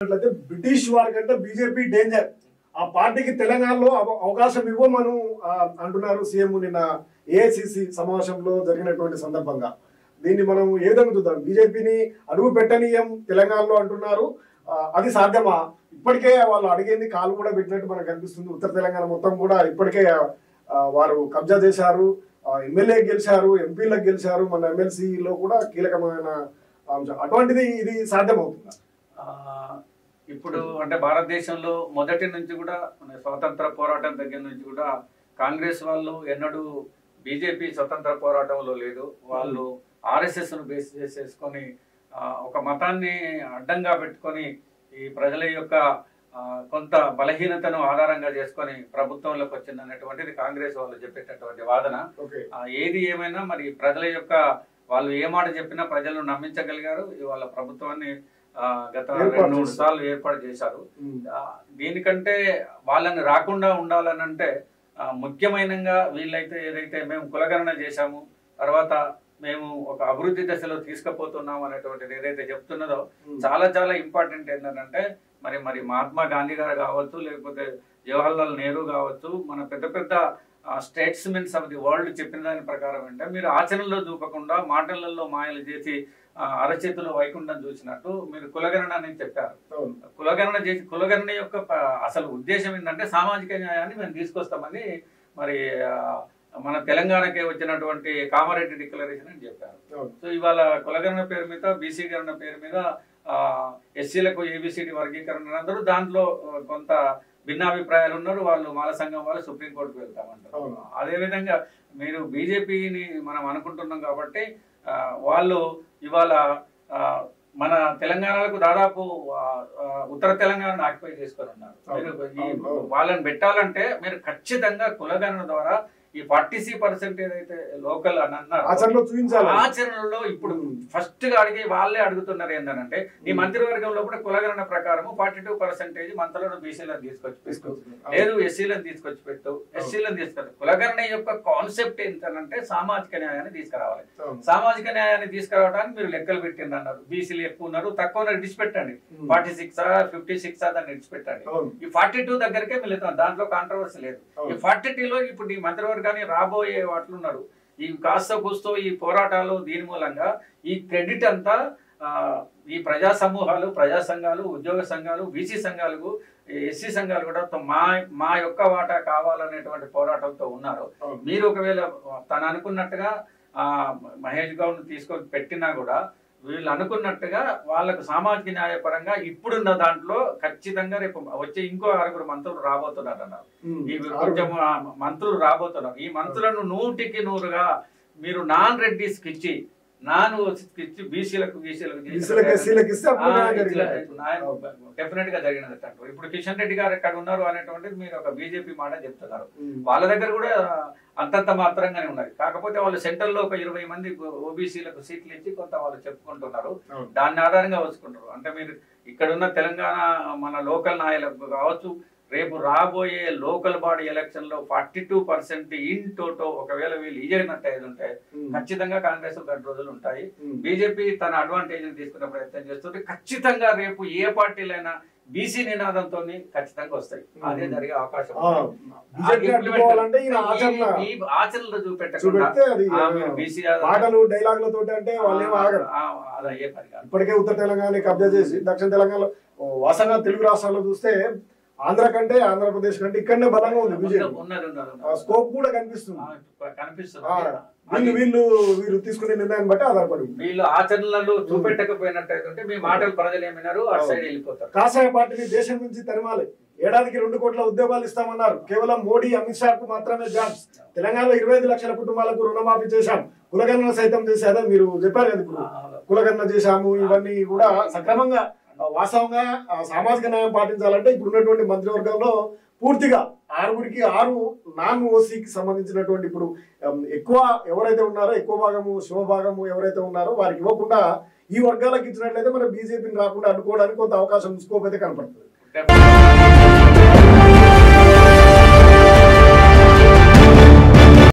British వారి కంటే BJP danger. ఆ పార్టీకి తెలంగాణలో అవకాశం ఇవ్వమను అంటున్నారు సీఎం నిన్న ఏఐసిసి సమావేశంలో జరిగినటువంటి సందర్భంగా. దీన్ని మనం ఏ విధంగా చూద్దాం? బీజేపీని అడుగు పెట్టనీయం తెలంగాణలో అంటున్నారు. అది సాధ్యమా? ఇప్పటికే వాళ్ళు అడిగేది కాలు కూడా పెట్టినట్టు మనకు కనిపిస్తుంది. ఉత్తర తెలంగాణ మొత్తం కూడా ఇప్పటికే వారు కబ్జా చేశారు, ఎమ్మెల్యే గెలిచారు, ఎంపీలకు గెలిచారు, మన ఎమ్మెల్సీలో కూడా కీలకమైన అంశం. అటువంటిది ఇది సాధ్యమవుతుందా? ఇప్పుడు అంటే భారతదేశంలో మొదటి నుంచి కూడా స్వాతంత్ర పోరాటం దగ్గర నుంచి కూడా కాంగ్రెస్ వాళ్ళు ఎన్నడూ బీజేపీ స్వతంత్ర పోరాటంలో లేదు. వాళ్ళు ఆర్ఎస్ఎస్ను బేస్ చేసేసుకొని ఒక మతాన్ని అడ్డంగా పెట్టుకొని ఈ ప్రజల యొక్క కొంత బలహీనతను ఆధారంగా చేసుకొని ప్రభుత్వంలోకి వచ్చింది అనేటువంటిది కాంగ్రెస్ వాళ్ళు చెప్పేటటువంటి వాదన. ఏది ఏమైనా మరి ప్రజల యొక్క వాళ్ళు ఏ మాట చెప్పినా ప్రజలను నమ్మించగలిగారు. ఇవాళ ప్రభుత్వాన్ని గత 2-3 సార్లు ఏర్పాటు చేశారు. దీనికంటే వాళ్ళని రాకుండా ఉండాలనంటే ముఖ్యమైనగా వీళ్ళైతే ఏదైతే మేము కులగణన చేశాము, తర్వాత మేము ఒక అభివృద్ధి దశలో తీసుకుపోతున్నాం అనేటువంటిది ఏదైతే చెప్తున్నదో చాలా చాలా ఇంపార్టెంట్. ఏంటంటే మరి మహాత్మా గాంధీ గారు కావచ్చు, లేకపోతే జవహర్లాల్ నెహ్రూ కావచ్చు, మన పెద్ద పెద్ద స్టేట్స్మెన్స్ ఆఫ్ ది వరల్డ్ చెప్పిన దాని ప్రకారం అంటే మీరు ఆచరణలో చూపకుండా మాటలలో మాయలు చేసి అరచేతులు వైకుంఠం చూసినట్టు మీరు కులగణన అని చెప్పారు. కులగణన చేసి కులగణన యొక్క అసలు ఉద్దేశం ఏంటంటే సామాజిక న్యాయాన్ని మేము తీసుకొస్తామని మరి మన తెలంగాణకే వచ్చినటువంటి కామారెడ్డి డిక్లరేషన్ అని చెప్పారు. సో ఇవాళ కులగణన పేరు మీద, బీసీ గణన పేరు మీద ఎస్సీలకు ఏబిసిడి వర్గీకరణ అందరూ దాంట్లో కొంత భిన్నాభిప్రాయాలు ఉన్నారు. వాళ్ళు మాల సంఘం వాళ్ళు సుప్రీంకోర్టుకు వెళ్తామంటారు. అదేవిధంగా మీరు బీజేపీని మనం అనుకుంటున్నాం కాబట్టి వాళ్ళు ఇవాళ మన తెలంగాణకు దాదాపు ఉత్తర తెలంగాణను ఆక్యుపై చేసుకొని ఉన్నారు. మీరు వాళ్ళని పెట్టాలంటే మీరు ఖచ్చితంగా కులగణన ద్వారా ఈ 40% ఏదైతే లోకల్ అని అన్నారు ఆచరణలో ఇప్పుడు ఫస్ట్ గా అడిగి వాళ్ళే అడుగుతున్నారు. ఏంటంటే ఈ మంత్రివర్గంలో కూడా కులగణన ప్రకారం 42% మంత్రులను బీసీలను తీసుకొచ్చి లేదు ఎస్సీలను తీసుకొచ్చి పెట్టు, ఎస్సీలను తీసుకొచ్చి. కులగణన యొక్క కాన్సెప్ట్ ఏంటంటే సామాజిక న్యాయాన్ని తీసుకురావాలి. సామాజిక న్యాయాన్ని తీసుకురావడానికి మీరు లెక్కలు పెట్టింది అన్నారు. బీసీలు ఎక్కువ ఉన్నారు, తక్కువ విడిచిపెట్టండి. 46 56 దాన్ని విడిచిపెట్టండి. ఈ 42 దగ్గరకే వెళ్తాం, దాంట్లో కాంట్రవర్సీ లేదు. ఈ 42లో ఇప్పుడు ఈ మంత్రివర్గం కానీ రాబోయే వాటిలున్నారు. ఈ కాస్త కూస్తో ఈ పోరాటాలు దీని మూలంగా ఈ క్రెడిట్ అంతా ఈ ప్రజా సమూహాలు, ప్రజా సంఘాలు, ఉద్యోగ సంఘాలు, బీసీ సంఘాలకు, ఎస్సీ సంఘాలు కూడా మా యొక్క వాటా కావాలనేటువంటి పోరాటంతో ఉన్నారు. మీరు ఒకవేళ తను అనుకున్నట్టుగా మహేష్ గౌడ్ను తీసుకొని పెట్టినా కూడా వీళ్ళు అనుకున్నట్టుగా వాళ్ళకు సామాజిక న్యాయపరంగా ఇప్పుడున్న దాంట్లో ఖచ్చితంగా రేపు వచ్చే ఇంకో 6 మంత్రులు రాబోతున్నారు అన్నారు. ఈ కొంచెం మంత్రులు రాబోతున్నారు. ఈ మంత్రులను 100కి 100గా మీరు నాన్ రెడ్డిస్కి ఇచ్చి బీసీలకు డెఫినెట్ గా జరిగినది. ఇప్పుడు కిషన్ రెడ్డి గారు ఎక్కడ ఉన్నారు అనేటువంటిది మీరు ఒక బీజేపీ మాట చెప్తున్నారు. వాళ్ళ దగ్గర కూడా అంతంత మాత్రంగానే ఉన్నది. కాకపోతే వాళ్ళు సెంట్రల్ లో ఒక 20 మంది ఓబీసీలకు సీట్లు ఇచ్చి కొంత వాళ్ళు చెప్పుకుంటున్నారు. దాన్ని ఆధారంగా వచ్చుకుంటారు. అంటే మీరు ఇక్కడున్న తెలంగాణ మన లోకల్ నాయకులకు కావచ్చు, రేపు రాబోయే లోకల్ బాడీ ఎలక్షన్ లో 42% ఇన్ టోటో ఒకవేళ వీళ్ళు ఈజైనట్టు అయ్యేది ఉంటే ఖచ్చితంగా కాంగ్రెస్ గంట రోజులు ఉంటాయి. బీజేపీ తన అడ్వాంటేజ్ తీసుకునే ప్రయత్నం చేస్తుంటే ఖచ్చితంగా రేపు ఏ పార్టీలైనా బీసీ నినాదంతో ఖచ్చితంగా వస్తాయి. అదే జరిగే అవకాశం. ఆచరణలో చూపెట్టకుండా బీసీ డైలాగులతో అంటే అది అయ్యే పని కాదు. ఇప్పటికే ఉత్తర తెలంగాణ కబ్జా చేసి దక్షిణ తెలంగాణలో వాసంగా తెలుగు రాష్ట్రాల్లో చూస్తే ఆంధ్ర కంటే ఆంధ్రప్రదేశ్ కంటే ఇక్కడనే బలంగా ఉంది బీజేపీ. స్కోప్ కూడా కనిపిస్తుంది. వీళ్ళు తీసుకునే నిర్ణయం బట్టి ఆధారపడి వీళ్ళు ఆచరణలు చూపెట్టకపోయినట్టయితే మీ మాటలు ప్రజలు ఏమైనారు అటు సైడ్ వెళ్ళిపోతారు. కాషాయ పార్టీని దేశం నుంచి తరిమాలి. ఏడాదికి 2 కోట్ల ఉద్యోగాలు ఇస్తామన్నారు. కేవలం మోడీ, అమిత్ షాకు మాత్రమే జాబ్స్. తెలంగాణలో 25 లక్షల కుటుంబాలకు రుణమాఫీ చేశాం. కులగణన సైతం చేశారా మీరు చెప్పారు కదా. ఇప్పుడు కులగణన చేశాము. ఇవన్నీ కూడా సక్రమంగా వాస్తవంగా సామాజిక న్యాయం పాటించాలంటే ఇప్పుడు ఉన్నటువంటి మంత్రివర్గంలో పూర్తిగా 6కి 6 నాన్ ఓసీకి సంబంధించినటువంటి ఇప్పుడు ఎక్కువ ఎవరైతే ఉన్నారో ఎక్కువ భాగము శివభాగము ఎవరైతే ఉన్నారో వారికి ఇవ్వకుండా ఈ వర్గాలకు ఇచ్చినట్లయితే మన బీజేపీని రాకుండా అడ్డుకోవడానికి కొంత అవకాశం స్కోప్ అయితే కనపడుతుంది.